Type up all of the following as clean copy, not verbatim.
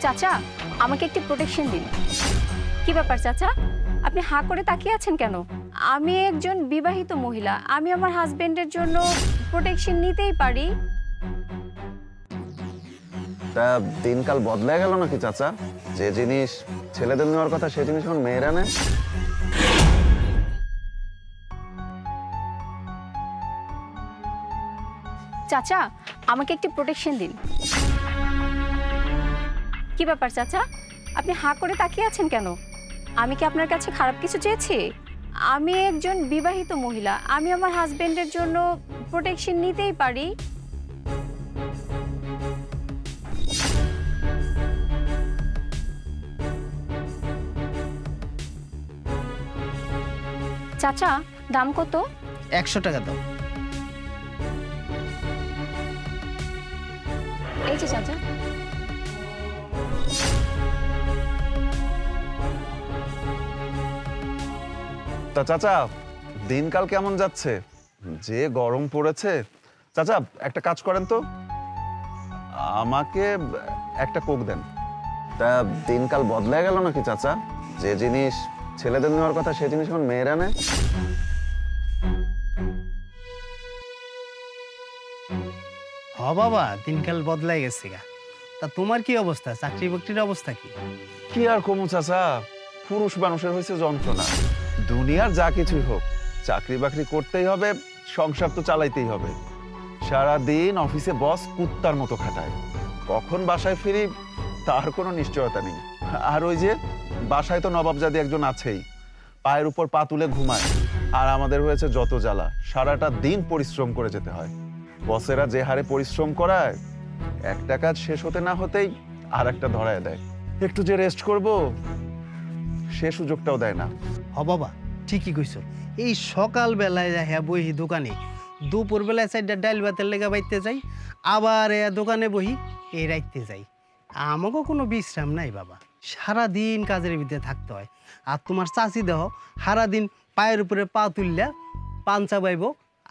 চাচা, আমাকে একটি প্রোটেকশন দিন। কি ব্যাপার চাচা, আপনি হাঁ করে তাকিয়ে আছেন কেন? আমি একজন বিবাহিত মহিলা, আমি আমার হাজবেন্ডের জন্য প্রোটেকশন নিতেই পারি। তা দিনকাল বদলায় গেল নাকি চাচা? যে জিনিস ছেলেদের নেওয়ার কথা সেই জিনিস এখন মেয়েরা নেয়। চাচা, আমাকে একটি প্রোটেকশন দিন। কি ব্যাপার চাচা, আপনি হাঁ করে তাকিয়ে আছেন কেন? আমি কি আপনার কাছে খারাপ কিছু চেয়েছি? আমি একজন বিবাহিত মহিলা, আমি আমার হাজবেন্ডের জন্য প্রোটেকশন নিতেই পারি। চাচা, দাম কত? 100 টাকা দাও। এই যে চাচা। তা চাচা, দিনকাল কেমন যাচ্ছে? যে গরম পড়েছে। চাচা একটা কাজ করেন তো, আমাকে একটা কোক দেন। তা দিনকাল বদলায় গেল নাকি চাচা? যে জিনিস ছেলেদের নেওয়ার কথা সেই জিনিস এখন মেয়েরা নেয়। হ বাবা, দিনকাল বদলাই গেছে গা। তা তোমার কি অবস্থা? চাকরি বাকরির অবস্থা কি? কি আর কমু চাচা, পুরুষ মানুষের হয়েছে যন্ত্রণা। দুনিয়ার যা কিছুই হোক, চাকরি বাকরি করতেই হবে, সংসার তো চালাইতেই হবে। সারাদিন অফিসে বস কুত্তার মতো খাটায়, কখন বাসায় ফিরি তার কোনো নিশ্চয়তা নেই। আর ওই যে বাসায় তো নবাবজাদি একজন আছেই, পায়ের উপর পা তুলে ঘুমায়। আর আমাদের হয়েছে যত জ্বালা, সারাটা দিন পরিশ্রম করে যেতে হয়। বসেরা যে হারে পরিশ্রম করায়, একটা কাজ শেষ হতে না হতেই আর একটা ধরায় দেয়। একটু যে রেস্ট করব সে সুযোগটাও দেয় না। হ বাবা, ঠিকই কইছো। এই সকাল বেলায় হ্যাঁ বহি দোকানে, দুপুর বেলায় 4টা ডাইল ভাতের লেগা বাইতে যাই, আবার দোকানে বহি এই রাইতে যাই। আমাকেও কোনো বিশ্রাম নাই বাবা, সারাদিন কাজের ভিতরে থাকতে হয়। আর তোমার চাচি দেহ সারাদিন পায়ের উপরে পা তুললা পান চাবাইব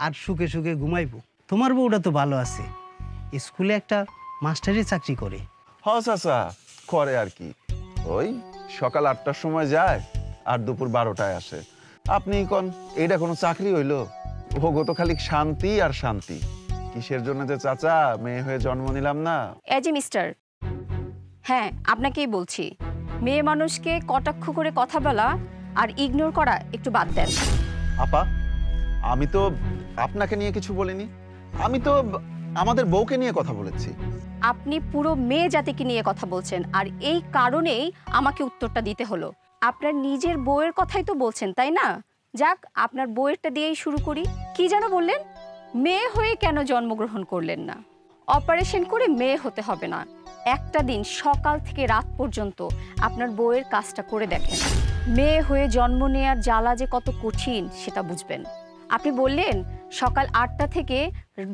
আর সুখে সুখে ঘুমাইব। তোমার বউটা তো ভালো আছে, স্কুলে একটা মাস্টারি চাকরি করে। হ চাচা, করে আর কি। ওই সকাল 8টার সময় যায় আর দুপুর 12টায় আসে। আপনি কোন এইটা কোনো চাকরি হইলো? ওগো তো খালি শান্তি আর শান্তি। কিসের জন্য যে চাচা মেয়ে হয়ে জন্ম নিলাম না। এই যে মিস্টার, হ্যাঁ আপনাকেই বলছি, মেয়ে মানুষকে কটাক্ষ করে কথা বলা আর ইগনোর করা একটু বাদ দেন। আপা, আমি তো আপনাকে নিয়ে কিছু বলিনি, আমি তো আমাদের বউকে নিয়ে কথা বলেছি। আপনি পুরো মেয়ে জাতিকে নিয়ে কথা বলছেন, আর এই কারণেই আমাকে উত্তরটা দিতে হলো। আপনার নিজের বউয়ের কথাই তো বলছেন, তাই না? যাক, আপনার বউয়েরটা দিয়েই শুরু করি। কি যেন বললেন? মেয়ে হয়ে কেন জন্মগ্রহণ করলেন না? অপারেশন করে মেয়ে হতে হবে না, একটা দিন সকাল থেকে রাত পর্যন্ত আপনার বউয়ের কাজটা করে দেখেন। মেয়ে হয়ে জন্ম নেওয়ার জ্বালা যে কত কঠিন সেটা বুঝবেন। আপনি বললেন সকাল 8টা থেকে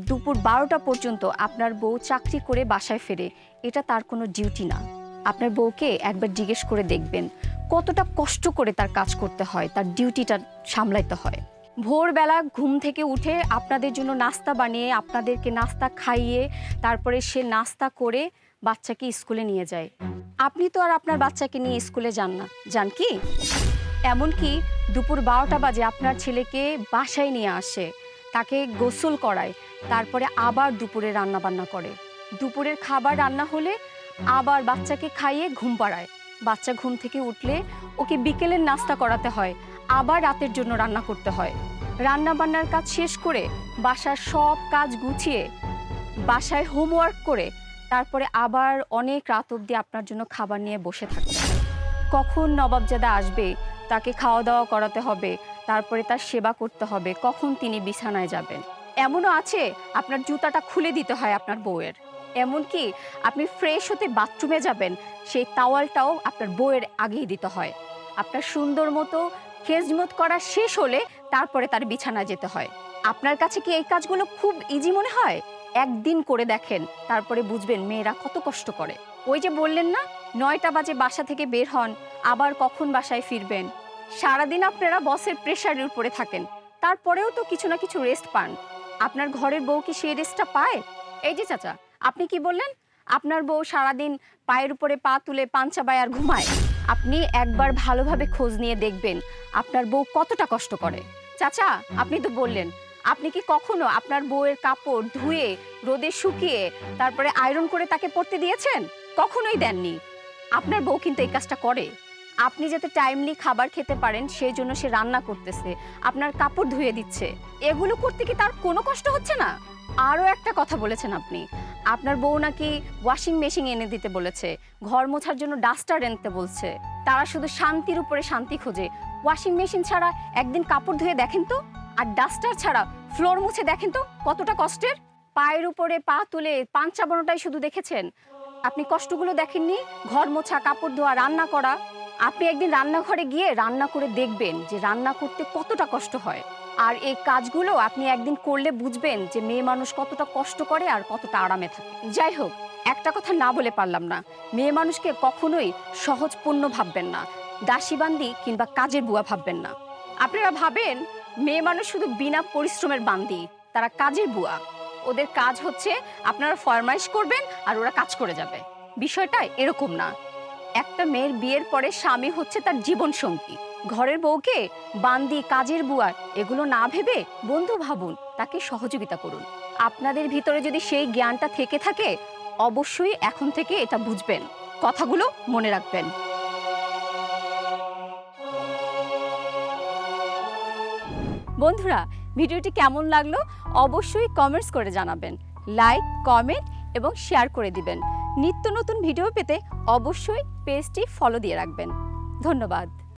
দুপুর 12টা পর্যন্ত আপনার বউ চাকরি করে বাসায় ফেরে, এটা তার কোনো ডিউটি না। আপনার বউকে একবার জিজ্ঞেস করে দেখবেন কতটা কষ্ট করে তার কাজ করতে হয়, তার ডিউটিটা সামলাইতে হয়। ভোরবেলা ঘুম থেকে উঠে আপনাদের জন্য নাস্তা বানিয়ে, আপনাদেরকে নাস্তা খাইয়ে, তারপরে সে নাস্তা করে বাচ্চাকে স্কুলে নিয়ে যায়। আপনি তো আর আপনার বাচ্চাকে নিয়ে স্কুলে যান না, যান কি? এমনকি দুপুর 12টা বাজে আপনার ছেলেকে বাসায় নিয়ে আসে, তাকে গোসল করায়, তারপরে আবার দুপুরে রান্না বান্না করে। দুপুরের খাবার রান্না হলে আবার বাচ্চাকে খাইয়ে ঘুম পাড়ায়। বাচ্চা ঘুম থেকে উঠলে ওকে বিকেলের নাস্তা করাতে হয়, আবার রাতের জন্য রান্না করতে হয়। রান্না বান্নার কাজ শেষ করে বাসার সব কাজ গুছিয়ে বাসায় হোমওয়ার্ক করে তারপরে আবার অনেক রাত অবধি আপনার জন্য খাবার নিয়ে বসে থাকতে হয়। কখন নবাবজাদা আসবে, তাকে খাওয়া দাওয়া করাতে হবে, তারপরে তার সেবা করতে হবে, কখন তিনি বিছানায় যাবেন। এমনও আছে আপনার জুতাটা খুলে দিতে হয় আপনার বউয়ের। এমনকি আপনি ফ্রেশ হতে বাথরুমে যাবেন, সেই তাওয়ালটাও আপনার বউয়ের আগেই দিতে হয়। আপনার সুন্দর মতো খেজমত করা শেষ হলে তারপরে তার বিছানায় যেতে হয়। আপনার কাছে কি এই কাজগুলো খুব ইজি মনে হয়? একদিন করে দেখেন, তারপরে বুঝবেন মেয়েরা কত কষ্ট করে। ওই যে বললেন না 9টা বাজে বাসা থেকে বের হন, আবার কখন বাসায় ফিরবেন। সারাদিন আপনারা বসের প্রেশারের উপরে থাকেন, তারপরেও তো কিছু না কিছু রেস্ট পান। আপনার ঘরের বউ কি সেই রেস্টটা পায়? এই যে চাচা, আপনি কি বললেন? আপনার বউ সারাদিন পায়ের উপরে পা তুলে পাঞ্চা বায় আর ঘুমায়? আপনি একবার ভালোভাবে খোঁজ নিয়ে দেখবেন আপনার বউ কতটা কষ্ট করে। চাচা, আপনি তো বললেন, আপনি কি কখনো আপনার বউয়ের কাপড় ধুয়ে রোদে শুকিয়ে তারপরে আয়রন করে তাকে পরতে দিয়েছেন? কখনোই দেননি। আপনার বউ কিন্তু এই কাজটা করে। আপনি যাতে টাইমলি খাবার খেতে পারেন সেই জন্য সে রান্না করতেছে, আপনার কাপড় ধুয়ে দিচ্ছে। এগুলো করতে কি তার কোনো কষ্ট হচ্ছে না? আরও একটা কথা বলেছেন আপনি, আপনার বউ নাকি ওয়াশিং মেশিন এনে দিতে বলেছে, ঘর মোছার জন্য ডাস্টার এনতে বলছে। তারা শুধু শান্তির উপরে শান্তি খোঁজে। ওয়াশিং মেশিন ছাড়া একদিন কাপড় ধুয়ে দেখেন তো, আর ডাস্টার ছাড়া ফ্লোর মুছে দেখেন তো কতটা কষ্টের। পায়ের উপরে পা তুলে পাঞ্চা বানোটাই শুধু দেখেছেন, আপনি কষ্টগুলো দেখেননি? ঘর মোছা, কাপড় ধোয়া, রান্না করা। আপনি একদিন রান্নাঘরে গিয়ে রান্না করে দেখবেন যে রান্না করতে কতটা কষ্ট হয়। আর এই কাজগুলো আপনি একদিন করলে বুঝবেন যে মেয়ে মানুষ কতটা কষ্ট করে আর কতটা আরামে থাকে। যাই হোক, একটা কথা না বলে পারলাম না, মেয়ে মানুষকে কখনোই সহজ পণ্য ভাববেন না, দাসীবান্দি কিংবা কাজের বুয়া ভাববেন না। আপনারা ভাবেন মেয়ে মানুষ শুধু বিনা পরিশ্রমের বান্দি, তারা কাজের বুয়া। ওদের কাজ হচ্ছে আপনারা ফরমাইশ করবেন আর ওরা কাজ করে যাবে। বিষয়টা এরকম না। একটা মেয়ের বিয়ের পরে স্বামী হচ্ছে তার জীবন সঙ্গী। ঘরের বউকে বান্দি, কাজের বুয়া এগুলো না ভেবে বন্ধু ভাবুন, তাকে সহযোগিতা করুন। আপনাদের ভিতরে যদি সেই জ্ঞানটা থেকে থাকে, অবশ্যই এখন থেকে এটা বুঝবেন। কথাগুলো মনে রাখবেন। বন্ধুরা, ভিডিওটি কেমন লাগলো অবশ্যই কমেন্টস করে জানাবেন। লাইক, কমেন্ট এবং শেয়ার করে দিবেন। নিত্য নতুন ভিডিও পেতে অবশ্যই পেজটি ফলো দিয়ে রাখবেন। ধন্যবাদ।